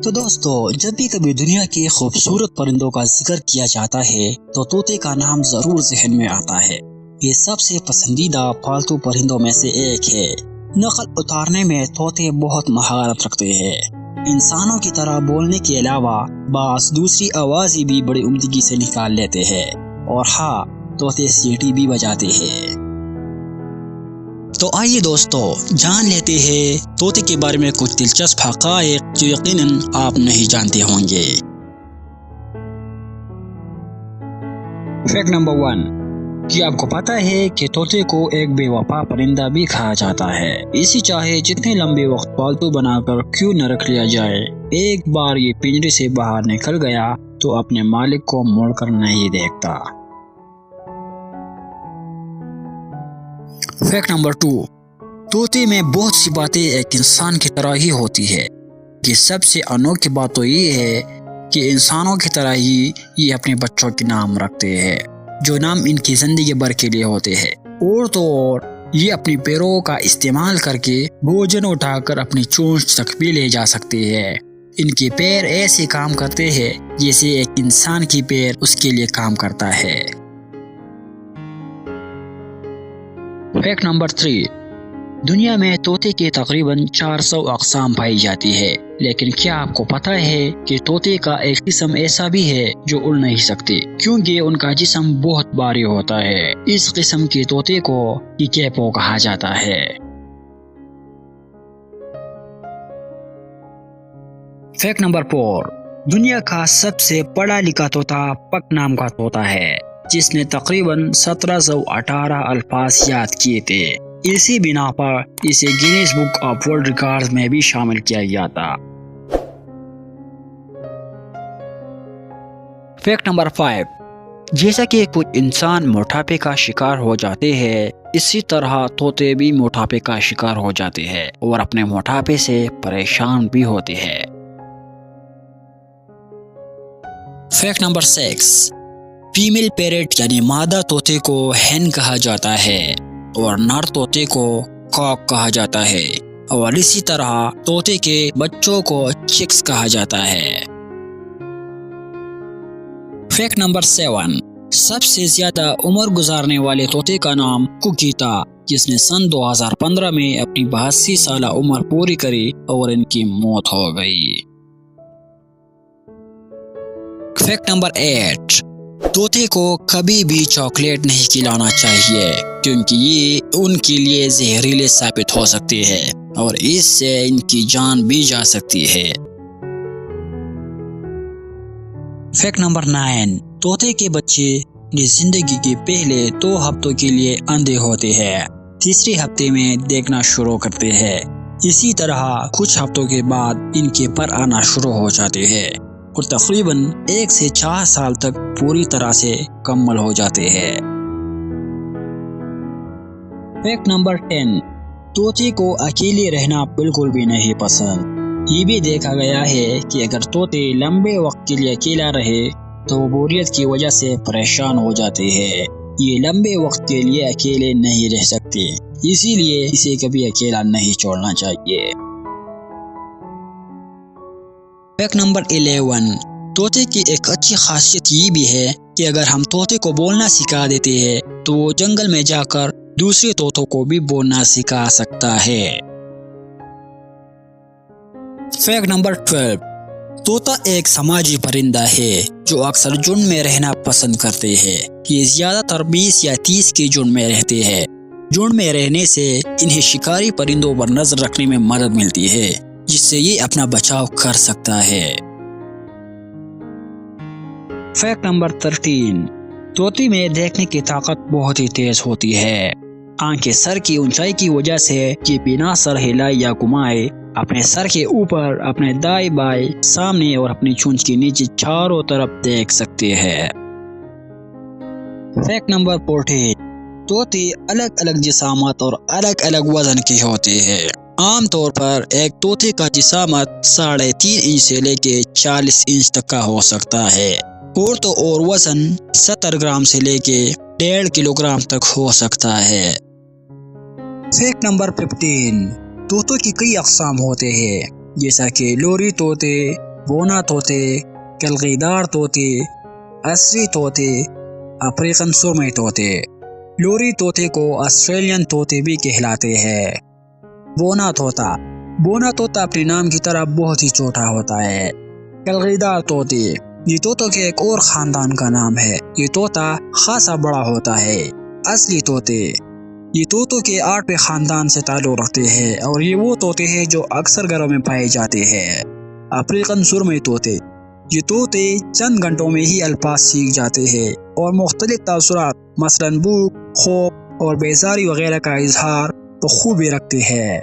تو دوستو، جب بھی کبھی دنیا کے خوبصورت پرندوں کا ذکر کیا جاتا ہے تو طوطے کا نام ضرور ذہن میں آتا ہے۔ یہ سب سے پسندیدہ پالتو پرندوں میں سے ایک ہے۔ نقل اتارنے میں طوطے بہت مہارت رکھتے ہیں۔ انسانوں کی طرح بولنے کے علاوہ بعض دوسری آوازیں بھی بڑی عمدگی سے نکال لیتے ہیں، اور ہاں، طوطے سیٹی بھی بجاتے ہیں۔ تو آئیے دوستو، جان لیتے ہیں طوطے کے بارے میں کچھ دلچسپ حقائق جو یقیناً آپ نہیں جانتے ہوں گے۔ فیکٹ نمبر 1، کیا آپ کو پتا ہے کہ طوطے کو ایک بے وفا پرندہ بھی کہا جاتا ہے؟ اسی چاہے جتنے لمبے وقت پالتو بنا کر کیوں نہ رکھ لیا جائے، ایک بار یہ پنجرے سے باہر نکل گیا تو اپنے مالک کو موڑ کر نہیں دیکھتا۔ فیکٹ نمبر 2، طوطے میں بہت سی باتیں ایک انسان کی طرح ہی ہوتی ہے۔ یہ سب سے انوکھی بات تو یہ ہے کہ انسانوں کی طرح ہی یہ اپنے بچوں کے نام رکھتے ہیں، جو نام ان کی زندگی بھر کے لیے ہوتے ہیں۔ اور تو اور یہ اپنی پیروں کا استعمال کر کے بھوجن اٹھا کر اپنی چونچ تک بھی لے جا سکتے ہیں۔ ان کے پیر ایسے کام کرتے ہیں جیسے ایک انسان کی پیر اس کے لیے کام کرتا ہے۔ فیکٹ نمبر 3، دنیا میں طوطے کے تقریباً 400 اقسام پائی جاتی ہے، لیکن کیا آپ کو پتا ہے کہ طوطے کا ایک قسم ایسا بھی ہے جو اڑ نہیں سکتے، کیونکہ ان کا جسم بہت بھاری ہوتا ہے۔ اس قسم کے طوطے کو کیکیپو کہا جاتا ہے۔ فیکٹ نمبر 4، دنیا کا سب سے پڑھا لکھا طوطا پک نام کا طوطا ہے، جس نے تقریباً 1718 الفاظ یاد کیے تھے۔ اسی بنا پر اسے Guinness book of world records میں بھی شامل کیا گیا تھا۔ فیکٹ نمبر 5، جیسا کہ کچھ انسان موٹاپے کا شکار ہو جاتے ہیں، اسی طرح طوطے بھی موٹاپے کا شکار ہو جاتے ہیں اور اپنے موٹاپے سے پریشان بھی ہوتے ہیں۔ فیکٹ نمبر 6، فیمیل پیرٹ یعنی مادہ طوطے کو ہین کہا جاتا ہے اور نر طوطے کو کاک کہا جاتا ہے، اور اسی طرح طوطے کے بچوں کو چکس کہا جاتا ہے۔ فیکٹ نمبر 7، سب سے زیادہ عمر گزارنے والے طوطے کا نام کوکی تھا، جس نے سن 2015 میں اپنی 82 سالہ عمر پوری کری اور ان کی موت ہو گئی۔ فیکٹ نمبر 8، طوطے کو کبھی بھی چاکلیٹ نہیں کھلانا چاہیے، کیونکہ یہ ان کے لیے زہریلے ثابت ہو سکتے ہیں اور اس سے ان کی جان بھی جا سکتی ہے۔ فیکٹ نمبر 9، طوطے کے بچے زندگی کے پہلے 2 ہفتوں کے لیے اندھے ہوتے ہیں، تیسرے ہفتے میں دیکھنا شروع کرتے ہیں۔ اسی طرح کچھ ہفتوں کے بعد ان کے پر آنا شروع ہو جاتے ہیں اور تقریباً 1 سے 4 سال تک پوری طرح سے مکمل ہو جاتے ہیں۔ فیکٹ نمبر 10، طوطے کو اکیلے رہنا بالکل بھی نہیں پسند۔ یہ بھی دیکھا گیا ہے کہ اگر طوطے لمبے وقت کے لیے اکیلا رہے تو وہ بوریت کی وجہ سے پریشان ہو جاتے ہیں۔ یہ لمبے وقت کے لیے اکیلے نہیں رہ سکتے، اسی لیے اسے کبھی اکیلا نہیں چھوڑنا چاہیے۔ فیکٹ نمبر 11، طوطے کی ایک اچھی خاصیت یہ بھی ہے کہ اگر ہم طوطے کو بولنا سکھا دیتے ہیں تو وہ جنگل میں جا کر دوسرے طوطوں کو بھی بولنا سکھا سکتا ہے۔ فیکٹ نمبر 12، طوطا ایک سماجی پرندہ ہے جو اکثر جھنڈ میں رہنا پسند کرتے ہیں۔ یہ زیادہ تر 20 یا 30 کے جھنڈ میں رہتے ہیں۔ جھنڈ میں رہنے سے انہیں شکاری پرندوں پر نظر رکھنے میں مدد ملتی ہے، جس سے یہ اپنا بچاؤ کر سکتا ہے۔ فیکٹ نمبر 13، طوطے میں دیکھنے کی طاقت بہت ہی تیز ہوتی ہے۔ آنکھیں سر کی اونچائی کی وجہ سے یہ بنا سر ہلائے یا گھمائے اپنے سر کے اوپر، اپنے دائیں بائیں، سامنے اور اپنی چونچ کے نیچے چاروں طرف دیکھ سکتے ہیں۔ فیکٹ نمبر 14، طوطے الگ الگ جسامت اور الگ الگ وزن کے ہوتے ہیں۔ عام طور پر ایک طوطے کا جسامت 3.5 انچ سے لے کے 40 انچ تک کا ہو سکتا ہے، اور تو اور وزن 70 گرام سے لے کے 1.5 کلو گرام تک ہو سکتا ہے۔ فیکٹ نمبر 15، طوطوں کی کئی اقسام ہوتے ہیں، جیسا کہ لوری طوطے، بونا طوطے، کلغیدار طوطے، عصری طوطے، افریقن سرمئی طوطے۔ لوری طوطے کو آسٹریلین طوطے بھی کہلاتے ہیں۔ بونا طوطا اپنے نام کی طرح بہت ہی چھوٹا ہوتا ہے۔ کلغیدار طوطے، یہ طوطوں کے ایک اور خاندان کا نام ہے۔ یہ طوطا خاصا بڑا ہوتا ہے۔ اصلی طوطے، یہ طوطوں کے 8ویں خاندان سے تعلق رکھتے ہیں اور یہ وہ طوطے ہیں جو اکثر گھروں میں پائے جاتے ہیں۔ افریقن سرمئی طوطے، یہ طوطے چند گھنٹوں میں ہی الفاظ سیکھ جاتے ہیں اور مختلف تاثرات مثلاً بھوک، خوف اور بیزاری وغیرہ کا اظہار بخوبی رکھتے ہیں۔